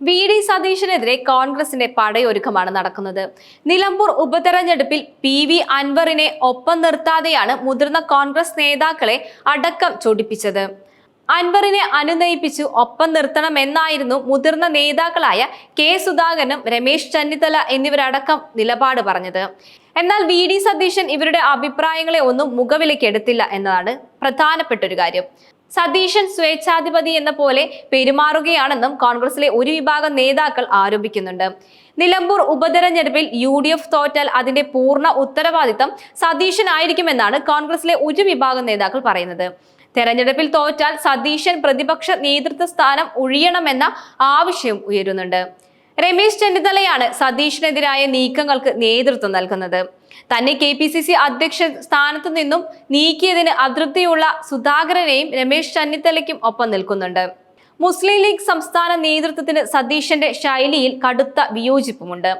VD. സതീശനെതിരെ കോൺഗ്രസിന്റെ പടയൊരുക്കമാണ് നടക്കുന്നത്. നിലമ്പൂർ ഉപതെരഞ്ഞെടുപ്പിൽ പി.വി. അൻവറിനെ ഒപ്പം നിർത്താതെയാണ് മുതിർന്ന കോൺഗ്രസ് നേതാക്കളെ അടക്കം ചൊടിപ്പിച്ചത്. അൻവറിനെ അനുനയിപ്പിച്ചു ഒപ്പം നിർത്തണമെന്നായിരുന്നു മുതിർന്ന നേതാക്കളായ കെ. സുധാകരനും രമേശ് ചെന്നിത്തല എന്നിവരടക്കം നിലപാട് പറഞ്ഞത്. എന്നാൽ വി.ഡി. സതീശൻ ഇവരുടെ അഭിപ്രായങ്ങളെ ഒന്നും മുഖവിലക്കെടുത്തില്ല എന്നതാണ് പ്രധാനപ്പെട്ട ഒരു കാര്യം. സതീശൻ സ്വേച്ഛാധിപതി എന്ന പോലെ പെരുമാറുകയാണെന്നും കോൺഗ്രസിലെ ഒരു വിഭാഗം നേതാക്കൾ ആരോപിക്കുന്നുണ്ട്. നിലമ്പൂർ ഉപതെരഞ്ഞെടുപ്പിൽ UDF തോറ്റാൽ അതിന്റെ പൂർണ്ണ ഉത്തരവാദിത്തം സതീശനായിരിക്കുമെന്നാണ് കോൺഗ്രസിലെ ഒരു വിഭാഗം നേതാക്കൾ പറയുന്നത്. തെരഞ്ഞെടുപ്പിൽ തോറ്റാൽ സതീശൻ പ്രതിപക്ഷ നേതൃത്വ സ്ഥാനം ഒഴിയണമെന്ന ആവശ്യം ഉയരുന്നുണ്ട്. രമേശ് ചെന്നിത്തലയാണ് സതീഷിനെതിരായ നീക്കങ്ങൾക്ക് നേതൃത്വം നൽകുന്നത്. തന്നെ KPCC അധ്യക്ഷ സ്ഥാനത്തു നിന്നും നീക്കിയതിന് അതൃപ്തിയുള്ള സുധാകരനെയും രമേശ് ചെന്നിത്തലയ്ക്കും ഒപ്പം നിൽക്കുന്നുണ്ട്. മുസ്ലിം ലീഗ് സംസ്ഥാന നേതൃത്വത്തിന് സതീശന്റെ ശൈലിയിൽ കടുത്ത വിയോജിപ്പുമുണ്ട്.